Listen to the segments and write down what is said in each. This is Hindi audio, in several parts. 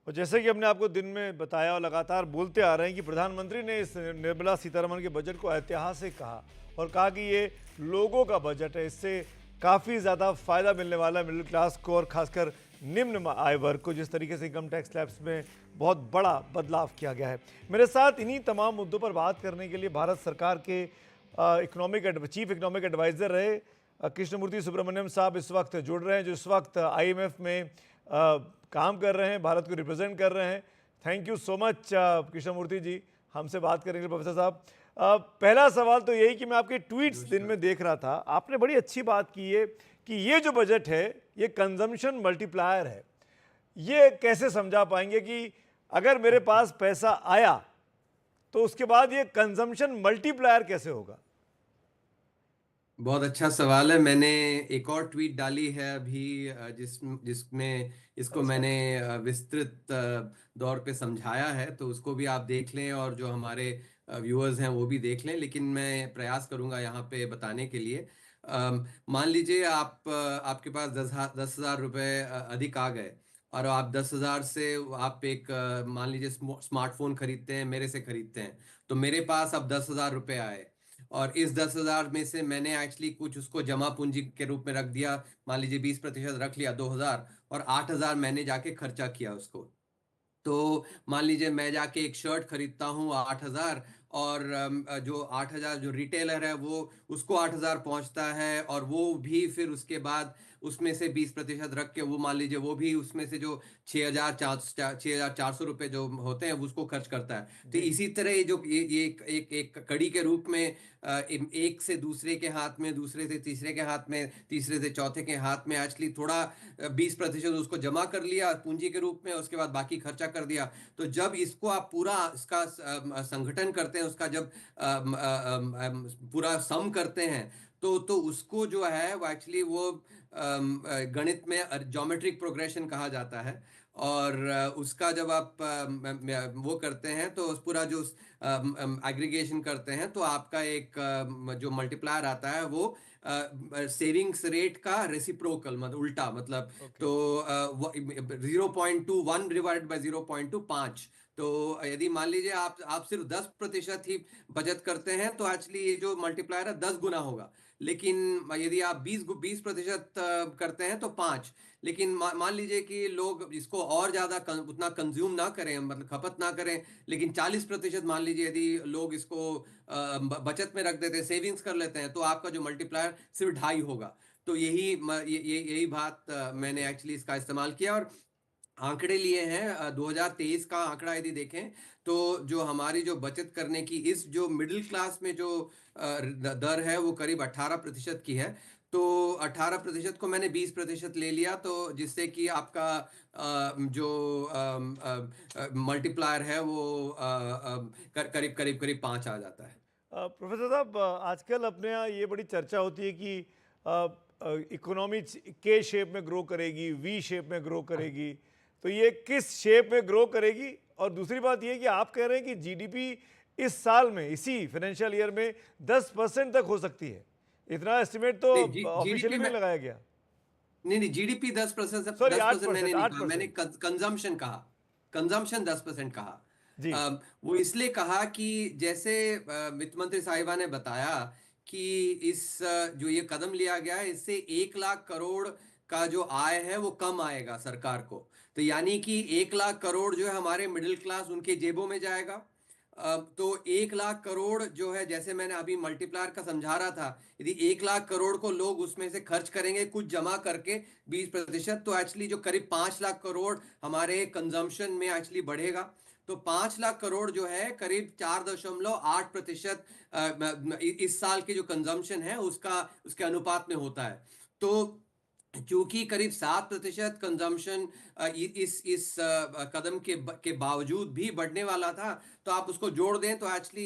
और जैसे कि हमने आपको दिन में बताया और लगातार बोलते आ रहे हैं कि प्रधानमंत्री ने इस निर्मला सीतारमण के बजट को ऐतिहासिक कहा और कहा कि ये लोगों का बजट है, इससे काफ़ी ज़्यादा फायदा मिलने वाला है मिडिल क्लास को और खासकर निम्न आय वर्ग को। जिस तरीके से इनकम टैक्स स्लैब्स में बहुत बड़ा बदलाव किया गया है। मेरे साथ इन्हीं तमाम मुद्दों पर बात करने के लिए भारत सरकार के चीफ इकोनॉमिक एडवाइज़र रहे कृष्णमूर्ति सुब्रमण्यम साहब इस वक्त जुड़ रहे हैं, जो इस वक्त आईएमएफ में काम कर रहे हैं, भारत को रिप्रेजेंट कर रहे हैं। Thank you so much Krishnamurthy ji हमसे बात करेंगे। प्रोफेसर साहब, पहला सवाल तो यही कि मैं आपके ट्वीट्स दिन में देख रहा था, आपने बड़ी अच्छी बात की है कि ये जो बजट है ये कंजम्पशन मल्टीप्लायर है। ये कैसे समझा पाएंगे कि अगर मेरे पास पैसा आया तो उसके बाद ये कंजम्पशन मल्टीप्लायर कैसे होगा? बहुत अच्छा सवाल है। मैंने एक और ट्वीट डाली है अभी, जिसमें इसको अच्छा। मैंने विस्तृत दौर पे समझाया है, तो उसको भी आप देख लें और जो हमारे व्यूअर्स हैं वो भी देख लें। लेकिन मैं प्रयास करूंगा यहाँ पे बताने के लिए। मान लीजिए आपके पास 10,000 रुपये अधिक आ गए, और आप 10,000 से आप एक मान लीजिए स्मार्टफोन खरीदते हैं, मेरे से खरीदते हैं। तो मेरे पास अब 10,000 रुपये आए, और इस 10,000 में से मैंने एक्चुअली कुछ उसको जमा पूंजी के रूप में रख दिया। मान लीजिए 20% रख लिया, 2,000, और 8,000 मैंने जाके खर्चा किया उसको। तो मान लीजिए मैं जाके एक शर्ट खरीदता हूँ 8,000, और जो 8,000 जो रिटेलर है वो उसको 8,000 पहुंचता है, और वो भी फिर उसके बाद उसमें से 20% रख के वो मान लीजिए वो भी उसमें से जो 6,400 रुपये जो होते हैं उसको खर्च करता है। तो जी। इसी तरह ये एक कड़ी के रूप में एक से दूसरे के हाथ में, दूसरे से तीसरे के हाथ में, तीसरे से चौथे के हाथ में एक्चुअली थोड़ा 20% उसको जमा कर लिया पूंजी के रूप में, उसके बाद बाकी खर्चा कर दिया। तो जब इसको आप पूरा इसका संगठन करते हैं, उसका जब पूरा सम करते हैं, तो उसको जो है वो एक्चुअली वो गणित में ज्योमेट्रिक प्रोग्रेशन कहा जाता है। और उसका जब आप वो करते हैं तो उस पूरा जो एग्रीगेशन करते हैं, तो आपका एक जो मल्टीप्लायर आता है वो सेविंग्स रेट का रेसिप्रोकल, मतलब उल्टा, मतलब ओके। तो 0.21 डिवाइडेड बाई 0.25। तो यदि मान लीजिए आप सिर्फ 10% ही बचत करते हैं, तो एक्चुअली ये जो मल्टीप्लायर है 10 गुना होगा। लेकिन यदि आप 20% करते हैं तो 5। लेकिन मान लीजिए कि लोग इसको और ज्यादा उतना कंज्यूम ना करें, मतलब खपत ना करें, लेकिन 40% मान लीजिए यदि लोग इसको बचत में रख देते हैं, सेविंग्स कर लेते हैं, तो आपका जो मल्टीप्लायर सिर्फ 2.5 होगा। तो यही बात मैंने एक्चुअली इसका इस्तेमाल किया, और आंकड़े लिए हैं 2023 का आंकड़ा यदि देखें, तो जो हमारी जो बचत करने की इस जो मिडिल क्लास में जो दर है वो करीब 18% की है। तो 18% को मैंने 20% ले लिया, तो जिससे कि आपका जो मल्टीप्लायर है वो करीब करीब करीब 5 आ जाता है। प्रोफेसर साहब, आजकल अपने यहाँ ये बड़ी चर्चा होती है कि इकोनॉमी के शेप में ग्रो करेगी, वी शेप में ग्रो करेगी, तो ये किस शेप में ग्रो करेगी? और दूसरी बात ये कि आप कह रहे हैं कि जीडीपी इस साल में, इसी फाइनेंशियल ईयर में 10% तक हो सकती है। इतना एस्टिमेट तो नहीं, ऑफिशियली जीडीपी भी नहीं में लगाया गया। नहीं, जीडीपी 10%, सॉरी, 10% मैंने 8%, नहीं आठ कहा, मैंने परसेंट कंजम्पशन कहा। कंजम्पशन 10% कहा। जी। वो इसलिए कहा कि जैसे वित्त मंत्री साहिबा ने बताया कि जो ये कदम लिया गया है, इससे 1 लाख करोड़ का जो आय है वो कम आएगा सरकार को। तो यानी कि 1 लाख करोड़ जो है हमारे मिडिल क्लास उनके जेबों में जाएगा। तो 1 लाख करोड़ जो है, जैसे मैंने अभी मल्टीप्लायर का समझा रहा था, यदि 1 लाख करोड़ को लोग उसमें से खर्च करेंगे कुछ जमा करके 20%, तो एक्चुअली जो करीब 5 लाख करोड़ हमारे कंजम्पशन में एक्चुअली बढ़ेगा। तो 5 लाख करोड़ जो है करीब 4.8% इस साल के जो कंजम्पशन है उसका उसके अनुपात में होता है। तो क्योंकि करीब 7% कंजम्पशन इस कदम के बावजूद भी बढ़ने वाला था, तो आप उसको जोड़ दें तो एक्चुअली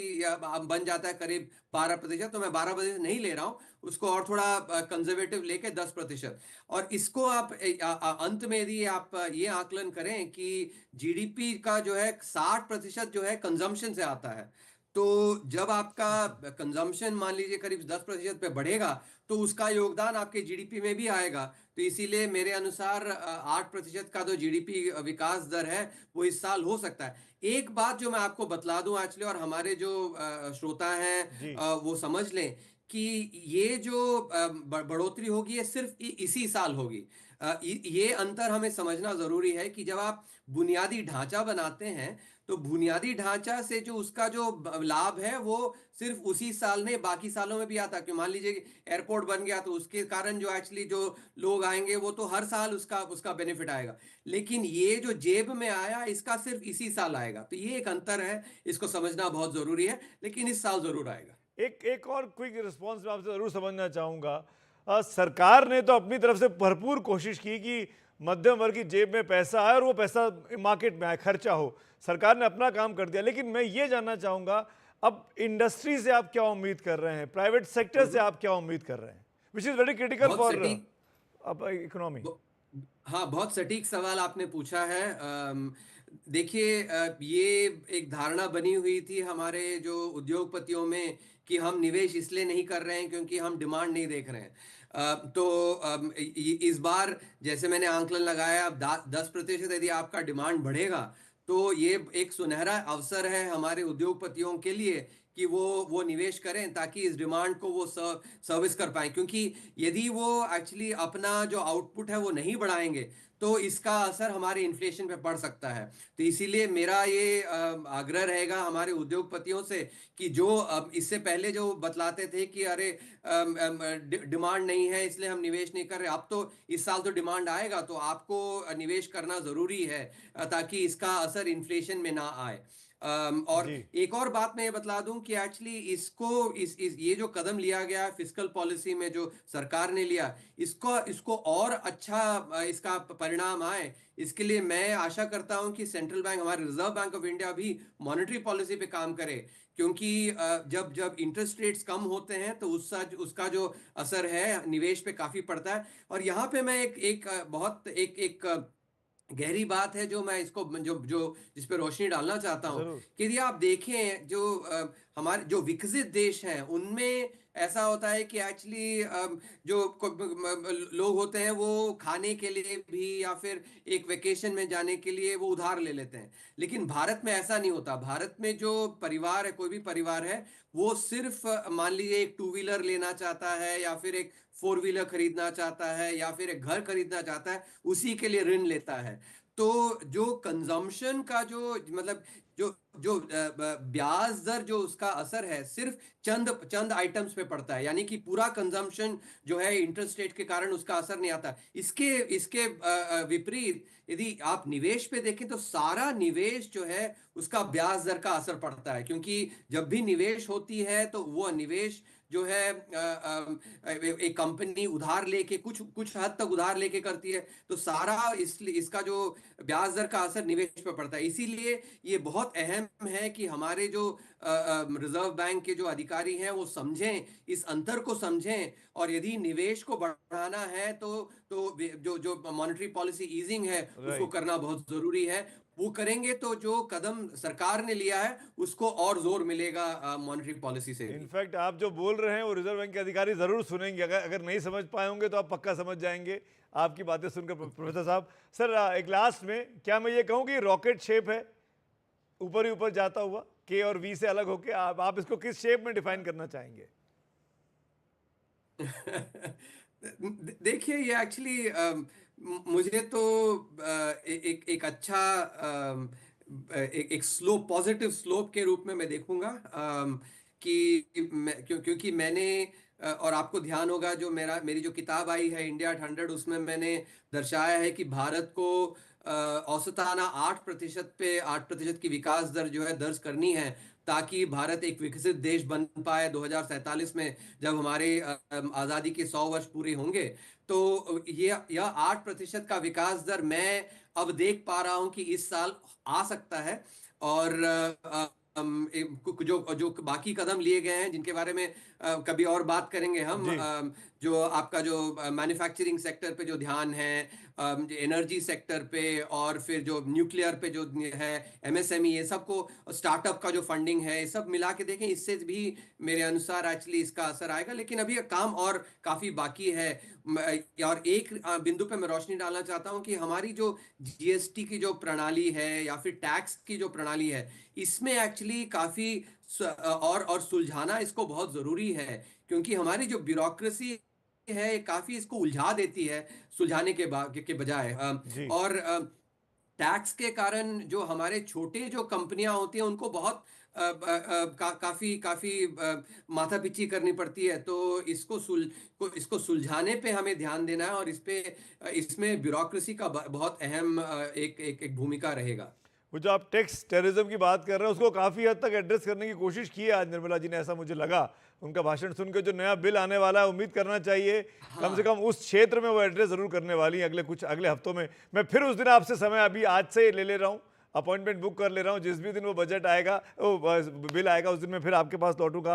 बन जाता है करीब 12%। तो मैं 12% नहीं ले रहा हूं उसको, और थोड़ा कंजर्वेटिव लेके 10%। और इसको आप अंत में यदि आप ये आकलन करें कि जीडीपी का जो है 60% जो है कंजम्पशन से आता है, तो जब आपका कंजम्पशन मान लीजिए करीब 10% पे बढ़ेगा, तो उसका योगदान आपके जीडीपी में भी आएगा। तो इसीलिए मेरे अनुसार 8% का जो जीडीपी विकास दर है वो इस साल हो सकता है। एक बात जो मैं आपको बतला दूं एक्चुअली, और हमारे जो श्रोता हैं जी। वो समझ लें कि ये जो बढ़ोतरी होगी ये सिर्फ इसी साल होगी। ये अंतर हमें समझना जरूरी है कि जब आप बुनियादी ढांचा बनाते हैं, तो बुनियादी ढांचा से जो उसका जो लाभ है वो सिर्फ उसी साल नहीं बाकी सालों में भी आता है। कि मान लीजिए कि एयरपोर्ट बन गया तो उसके कारण जो एक्चुअली जो लोग आएंगे वो तो हर साल उसका उसका बेनिफिट आएगा। लेकिन ये जो जेब में आया इसका सिर्फ इसी साल आएगा। तो ये एक अंतर है, इसको समझना बहुत जरूरी है, लेकिन इस साल जरूर आएगा। एक एक और क्विक रिस्पॉन्स मैं आपसे ज़रूर समझना चाहूँगा। सरकार ने तो अपनी तरफ से भरपूर कोशिश की कि मध्यम वर्ग की जेब में पैसा आए और वो पैसा मार्केट में आए, खर्चा हो। सरकार ने अपना काम कर दिया, लेकिन मैं ये जानना चाहूँगा, अब इंडस्ट्री से आप क्या उम्मीद कर रहे हैं, प्राइवेट सेक्टर से आप क्या उम्मीद कर रहे हैं, विच इज़ वेरी क्रिटिकल बहुत फॉर सटीक। अब इकोनॉमी। ब- हाँ, बहुत सटीक सवाल आपने पूछा है। देखिए, ये एक धारणा बनी हुई थी हमारे जो उद्योगपतियों में कि हम निवेश इसलिए नहीं कर रहे हैं क्योंकि हम डिमांड नहीं देख रहे हैं। तो इस बार जैसे मैंने आंकलन लगाया, अब 10% यदि आपका डिमांड बढ़ेगा तो ये एक सुनहरा अवसर है हमारे उद्योगपतियों के लिए कि वो निवेश करें ताकि इस डिमांड को वो सर्विस कर पाए। क्योंकि यदि वो एक्चुअली अपना जो आउटपुट है वो नहीं बढ़ाएंगे तो इसका असर हमारे इन्फ्लेशन पे पड़ सकता है। तो इसीलिए मेरा ये आग्रह रहेगा हमारे उद्योगपतियों से कि जो अब इससे पहले जो बतलाते थे कि अरे डिमांड नहीं है इसलिए हम निवेश नहीं कर रहे, अब तो इस साल तो डिमांड आएगा तो आपको निवेश करना जरूरी है ताकि इसका असर इन्फ्लेशन में ना आए। और जी। एक और बात मैं ये बतला दूं कि एक्चुअली इसको इस ये जो कदम लिया गया है फिस्कल पॉलिसी में जो सरकार ने लिया, इसको इसको और अच्छा इसका परिणाम आए, इसके लिए मैं आशा करता हूं कि सेंट्रल बैंक, हमारे रिजर्व बैंक ऑफ इंडिया भी मॉनेटरी पॉलिसी पे काम करे। क्योंकि जब जब इंटरेस्ट रेट्स कम होते हैं तो उसका उसका जो असर है निवेश पे काफी पड़ता है। और यहाँ पे मैं एक एक बहुत एक एक गहरी बात है जो मैं इसको जो जो जिस पे रोशनी डालना चाहता हूँ ज़रूर। कि यदि आप देखें जो हमारे जो विकसित देश हैं उनमें ऐसा होता है कि एक्चुअली जो लोग होते हैं वो खाने के लिए भी या फिर एक वेकेशन में जाने के लिए वो उधार ले लेते हैं। लेकिन भारत में ऐसा नहीं होता। भारत में जो परिवार है, कोई भी परिवार है, वो सिर्फ मान लीजिए एक टू व्हीलर लेना चाहता है या फिर एक फोर व्हीलर खरीदना चाहता है या फिर एक घर खरीदना चाहता है, उसी के लिए ऋण लेता है। तो जो कंजम्पशन का जो मतलब जो जो ब्याज दर जो उसका असर है सिर्फ चंद चंद आइटम्स पे पड़ता है, यानी कि पूरा कंजम्पशन जो है इंटरेस्ट रेट के कारण उसका असर नहीं आता। इसके इसके विपरीत यदि आप निवेश पे देखें तो सारा निवेश जो है उसका ब्याज दर का असर पड़ता है। क्योंकि जब भी निवेश होती है तो वो निवेश जो है एक कंपनी उधार लेके कुछ कुछ हद तक उधार लेके करती है, तो सारा इसका जो ब्याज दर का असर निवेश पर पड़ता है। इसीलिए ये बहुत अहम है कि हमारे जो रिजर्व बैंक के जो अधिकारी हैं वो समझें, इस अंतर को समझें, और यदि निवेश को बढ़ाना है तो जो जो मॉनेटरी पॉलिसी ईजिंग है उसको राइट। करना बहुत जरूरी है। वो करेंगे तो जो कदम सरकार ने लिया है उसको और जोर मिलेगा मॉनेटरी पॉलिसी से भी। इनफैक्ट आप जो बोल रहे हैं वो रिजर्व बैंक के अधिकारी ज़रूर सुनेंगे, अगर अगर नहीं समझ पाए होंगे तो आप पक्का समझ जाएंगे आपकी बातें सुनकर। प्रोफेसर साहब, सर एक लास्ट में क्या मैं ये कहूँ कि रॉकेट शेप है, ऊपर ही ऊपर जाता हुआ, के और वी से अलग होके, आप इसको किस शेप में डिफाइन करना चाहेंगे? देखिए, ये एक्चुअली मुझे तो एक एक अच्छा एक स्लोप, पॉजिटिव स्लोप के रूप में मैं देखूंगा। कि क्योंकि मैंने और आपको ध्यान होगा जो मेरी जो किताब आई है इंडिया 100, उसमें मैंने दर्शाया है कि भारत को औसताना 8% की विकास दर जो है दर्ज करनी है ताकि भारत एक विकसित देश बन पाए 2047 में, जब हमारे आजादी के 100 वर्ष पूरे होंगे। तो यह 8% का विकास दर मैं अब देख पा रहा हूं कि इस साल आ सकता है। और जो जो बाकी कदम लिए गए हैं जिनके बारे में कभी और बात करेंगे हम, जी। जो आपका जो मैन्युफैक्चरिंग सेक्टर पे जो ध्यान है, एनर्जी सेक्टर पे, और फिर जो न्यूक्लियर पे जो है, एमएसएमई, ये सबको, स्टार्टअप का जो फंडिंग है, ये सब मिला के देखें, इससे भी मेरे अनुसार एक्चुअली इसका असर आएगा। लेकिन अभी काम और काफी बाकी है। और एक बिंदु पे मैं रोशनी डालना चाहता हूं कि हमारी जो जीएसटी की जो प्रणाली है या फिर टैक्स की जो प्रणाली है, इसमें एक्चुअली काफी और सुलझाना इसको बहुत जरूरी है, क्योंकि हमारी जो ब्यूरोक्रेसी है ये काफी इसको उलझा देती है सुलझाने के बजाय। जी। और टैक्स के कारण जो हमारे छोटे जो कंपनियां होती हैं उनको बहुत काफी काफी माथापच्ची करनी पड़ती है। तो इसको सुलझाने पे हमें ध्यान देना है, और इसमें ब्यूरोक्रेसी का बहुत अहम एक भूमिका रहेगा। वो जो आप टैक्स टेररिज्म की बात कर रहे हैं उसको काफ़ी हद तक एड्रेस करने की कोशिश की है आज निर्मला जी ने, ऐसा मुझे लगा उनका भाषण सुन के। जो नया बिल आने वाला है उम्मीद करना चाहिए कम से हाँ, कम उस क्षेत्र में वो एड्रेस ज़रूर करने वाली हैं अगले हफ्तों में। मैं फिर उस दिन आपसे समय अभी आज से ले ले रहा हूँ, अपॉइंटमेंट बुक कर ले रहा हूँ, जिस भी दिन वो बजट आएगा, वो बिल आएगा, उस दिन मैं फिर आपके पास लौटूंगा।